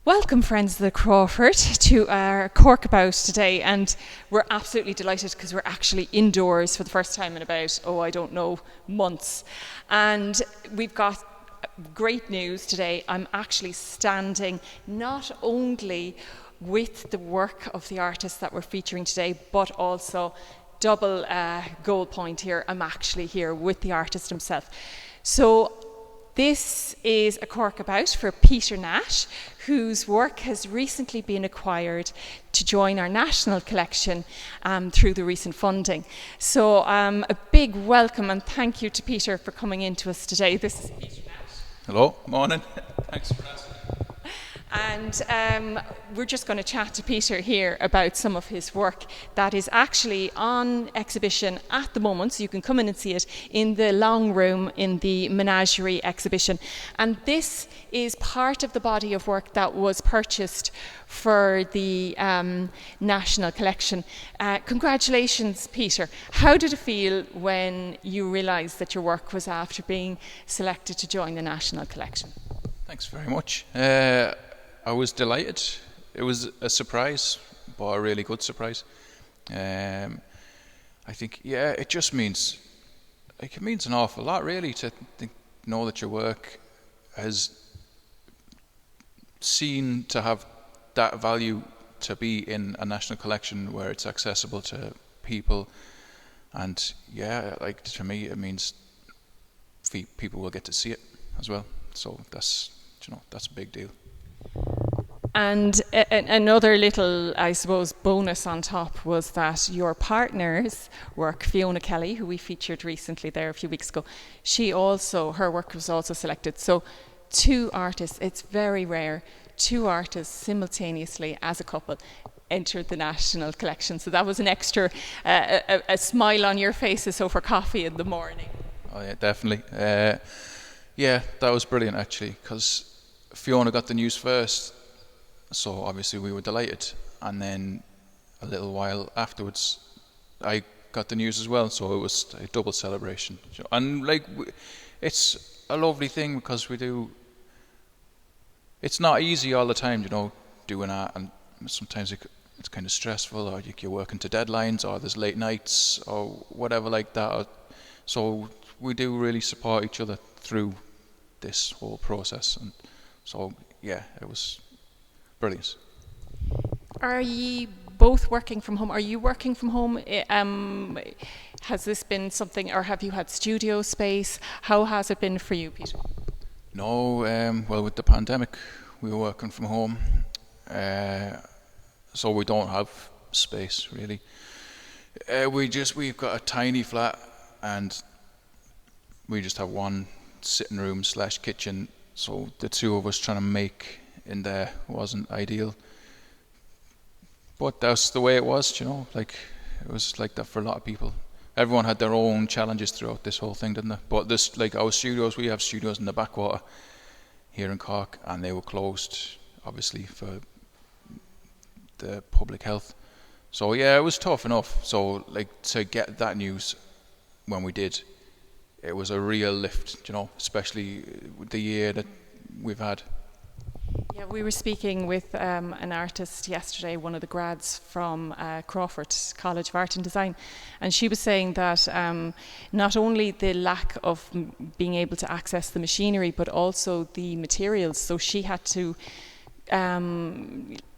Welcome, friends of the Crawford, to our CorkAbout today, and we're absolutely delighted because we're actually indoors for the first time in about, months. And we've got great news today. I'm actually standing not only with the work of the artists that we're featuring today, but also double goal point here. I'm actually here with the artist himself. So this is a CorkAbout for Peter Nash, whose work has recently been acquired to join our national collection through the recent funding. So a big welcome and thank you to Peter for coming in to us today. This is Peter Nash. Hello, morning. Thanks for asking. And we're just going to chat to Peter here about some of his work that is actually on exhibition at the moment, so you can come in and see it in the long room in the Menagerie exhibition. And this is part of the body of work that was purchased for the National Collection. Congratulations, Peter. How did it feel when you realised that your work was after being selected to join the National Collection? Thanks very much. I was delighted. It was a surprise, but a really good surprise. I think, it just means, it means an awful lot, really, to know that your work has seen to have that value to be in a national collection where it's accessible to people. And to me, it means people will get to see it as well. So that's a big deal. And another little, I suppose, bonus on top was that your partner's work, Fiona Kelly, who we featured recently there a few weeks ago, her work was also selected. So two artists, it's very rare, two artists simultaneously as a couple entered the National Collection. So that was an extra, a smile on your faces over coffee in the morning. Oh yeah, definitely. That was brilliant actually, because Fiona got the news first, so obviously we were delighted, and then a little while afterwards I got the news as well, so it was a double celebration. And it's a lovely thing because it's not easy all the time, doing that, and sometimes it's kind of stressful, or you're working to deadlines, or there's late nights or whatever like that. So we do really support each other through this whole process, and so it was brilliant. Are you both working from home? Are you working from home? Has this been something, or have you had studio space? How has it been for you, Peter? No, well, with the pandemic we were working from home, so we don't have space really. We've got a tiny flat, and we just have one sitting room / kitchen. So the two of us trying to make in there wasn't ideal. But that's the way it was, it was like that for a lot of people. Everyone had their own challenges throughout this whole thing, didn't they? But this, our studios, we have studios in the backwater here in Cork, and they were closed, obviously, for the public health. So it was tough enough. So to get that news when we did, it was a real lift, especially with the year that we've had. Yeah, we were speaking with an artist yesterday, one of the grads from Crawford College of Art and Design, and she was saying that not only the lack of being able to access the machinery, but also the materials. So she had to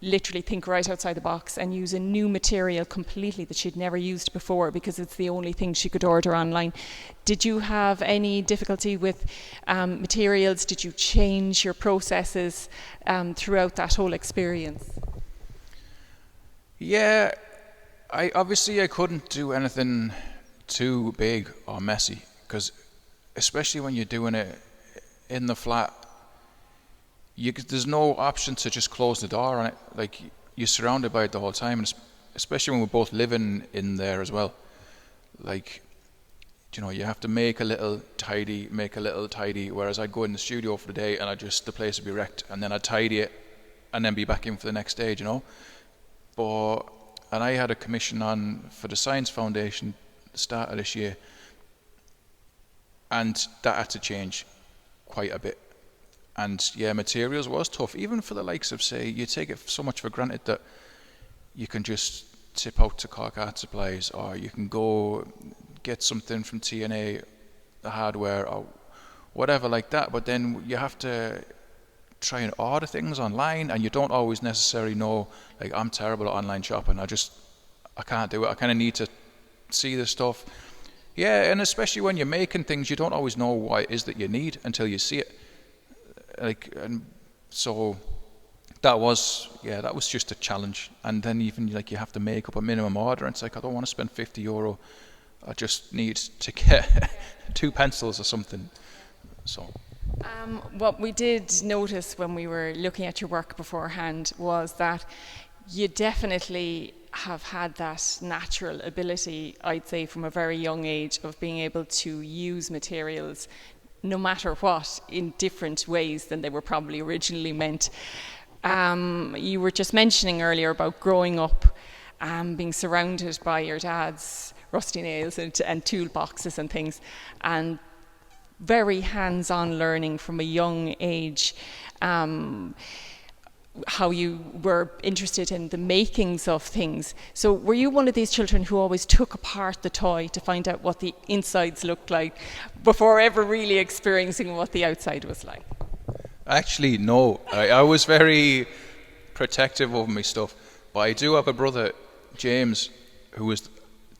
literally think right outside the box and use a new material completely that she'd never used before, because it's the only thing she could order online. Did you have any difficulty with materials? Did you change your processes throughout that whole experience? Yeah, I couldn't do anything too big or messy, because especially when you're doing it in the flat, there's no option to just close the door on it. You're surrounded by it the whole time, and especially when we're both living in there as well. You have to make a little tidy. Whereas I'd go in the studio for the day, and the place would be wrecked, and then I'd tidy it, and then be back in for the next day. And I had a commission on for the Science Foundation at the start of this year, and that had to change quite a bit. And yeah, materials was tough, even for the likes of, say, you take it so much for granted that you can just tip out to Cork Art Supplies, or you can go get something from TNA, the hardware, or whatever like that. But then you have to try and order things online, and you don't always necessarily know. Like, I'm terrible at online shopping. I can't do it. I kind of need to see the stuff. Yeah, and especially when you're making things, you don't always know what it is that you need until you see it. And so that was just a challenge. And then even like you have to make up a minimum order, and it's like, I don't want to spend €50. I just need to get 2 pencils or something. So what we did notice when we were looking at your work beforehand was that you definitely have had that natural ability, I'd say, from a very young age, of being able to use materials no matter what in different ways than they were probably originally meant. You were just mentioning earlier about growing up, being surrounded by your dad's rusty nails and toolboxes and things, and very hands-on learning from a young age. How you were interested in the makings of things. So were you one of these children who always took apart the toy to find out what the insides looked like before ever really experiencing what the outside was like? Actually, no. I was very protective of my stuff. But I do have a brother, James, who was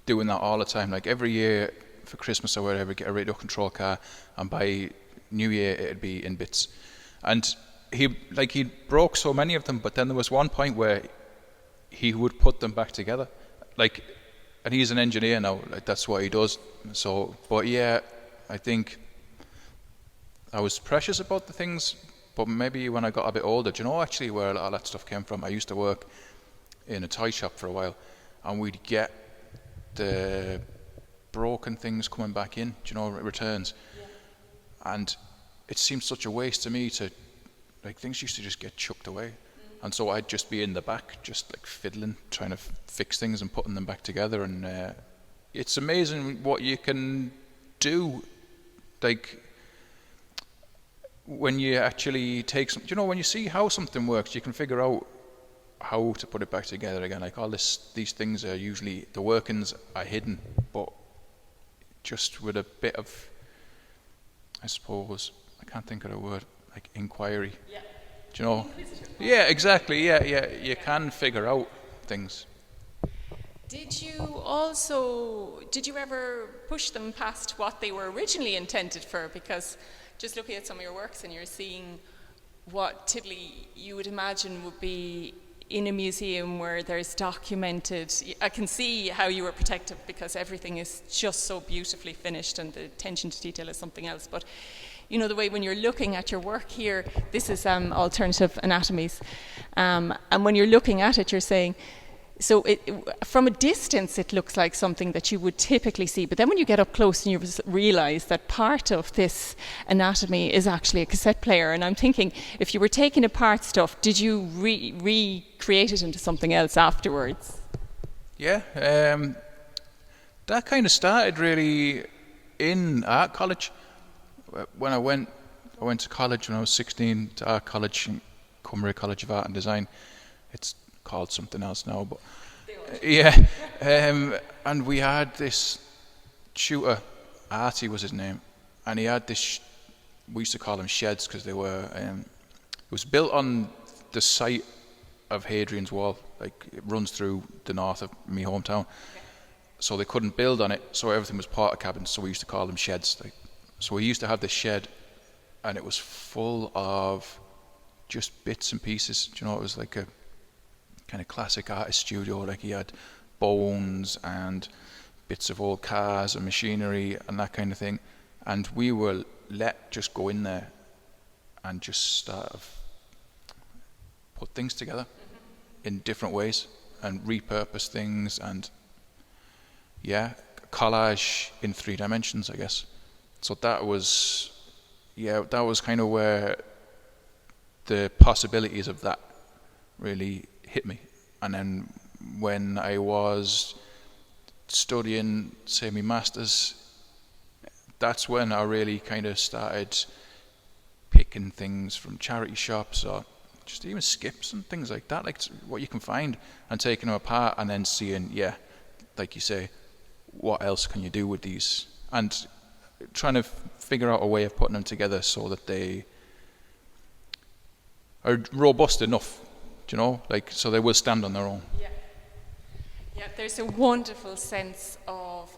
doing that all the time. Like every year for Christmas or whatever, get a radio control car, and by New Year it'd be in bits. And he broke so many of them, but then there was one point where he would put them back together, and he's an engineer now, like that's what he does. So, but yeah, I think I was precious about the things, but maybe when I got a bit older, do you know actually where a lot of that stuff came from? I used to work in a toy shop for a while, and we'd get the broken things coming back in, do you know, returns, and it seemed such a waste to me to, like, things used to just get chucked away. And so I'd just be in the back, just like fiddling, trying to fix things and putting them back together. And it's amazing what you can do, like, when you actually take some, you know, when you see how something works, you can figure out how to put it back together again. Like these things are usually, the workings are hidden, but just with a bit of, I suppose, I can't think of the word, like inquiry. Yeah. Do you know? Yeah, exactly. Yeah. You can figure out things. Did you ever push them past what they were originally intended for? Because just looking at some of your works, and you're seeing what typically you would imagine would be in a museum where there's documented. I can see how you were protective because everything is just so beautifully finished, and the attention to detail is something else. But you know, the way when you're looking at your work here, this is alternative anatomies, and when you're looking at it, you're saying, so from a distance it looks like something that you would typically see, but then when you get up close and you realise that part of this anatomy is actually a cassette player. And I'm thinking, if you were taking apart stuff, did you recreate it into something else afterwards? Yeah, that kind of started really in art college. When I went to college when I was 16, to art college in Cumbrae College of Art and Design. It's called something else now, but yeah. And we had this tutor, Artie was his name, and he had this. We used to call them sheds because they were. It was built on the site of Hadrian's Wall, like it runs through the north of my hometown. Okay. So they couldn't build on it, so everything was porta cabins. So we used to call them sheds. So we used to have this shed, and it was full of just bits and pieces. Do you know, it was like a kind of classic artist studio. Like he had bones and bits of old cars and machinery and that kind of thing. And we were let just go in there and just start to put things together in different ways and repurpose things, and collage in 3 dimensions, I guess. So that was kind of where the possibilities of that really hit me. And then when I was studying, say, my masters, that's when I really kind of started picking things from charity shops or just even skips and things like that, like what you can find, and taking them apart and then seeing, yeah, like you say, what else can you do with these, and trying to figure out a way of putting them together so that they are robust enough, you know, like so they will stand on their own. Yeah, yeah. There's a wonderful sense of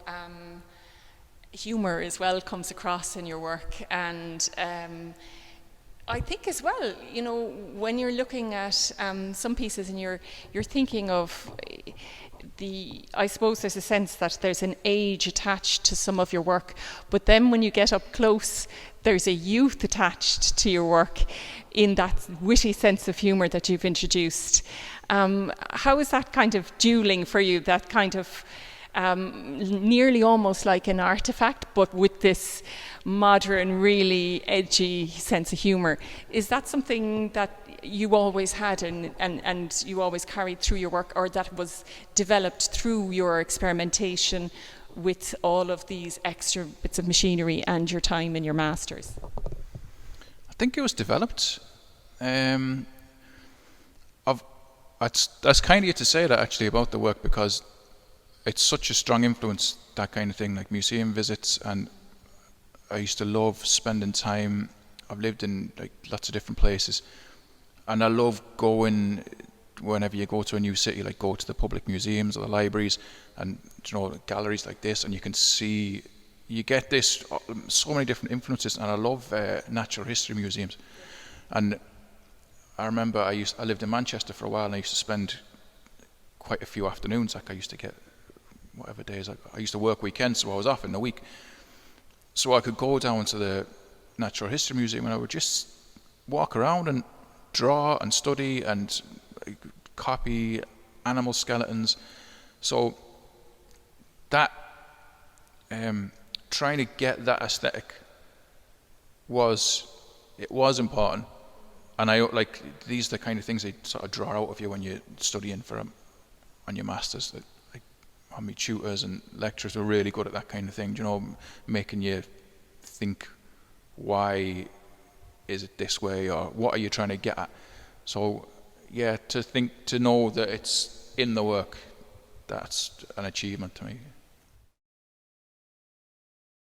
humour as well comes across in your work, and I think as well, you know, when you're looking at some pieces and you're thinking of I suppose there's a sense that there's an age attached to some of your work, but then when you get up close, there's a youth attached to your work in that witty sense of humour that you've introduced. How is that kind of dueling for you, that kind of nearly almost like an artifact, but with this modern, really edgy sense of humour? Is that something that you always had and you always carried through your work, or that was developed through your experimentation with all of these extra bits of machinery and your time in your masters? I think it was developed. That's kind of you to say that actually about the work, because it's such a strong influence, that kind of thing, like museum visits, and I used to love spending time. I've lived in like lots of different places, and I love going whenever you go to a new city, like go to the public museums or the libraries, and you know, galleries like this, and you can see, you get this so many different influences. And I love natural history museums. And I remember I lived in Manchester for a while, and I used to spend quite a few afternoons. Like I used to get whatever days I used to work weekends, so I was off in the week, so I could go down to the Natural History Museum and I would just walk around and draw and study and copy animal skeletons. So that trying to get that aesthetic was important. And I like, these are the kind of things they sort of draw out of you when you're studying on your masters. Like my tutors and lecturers were really good at that kind of thing, you know, making you think, why is it this way, or what are you trying to get at? So yeah, to know that it's in the work, that's an achievement to me.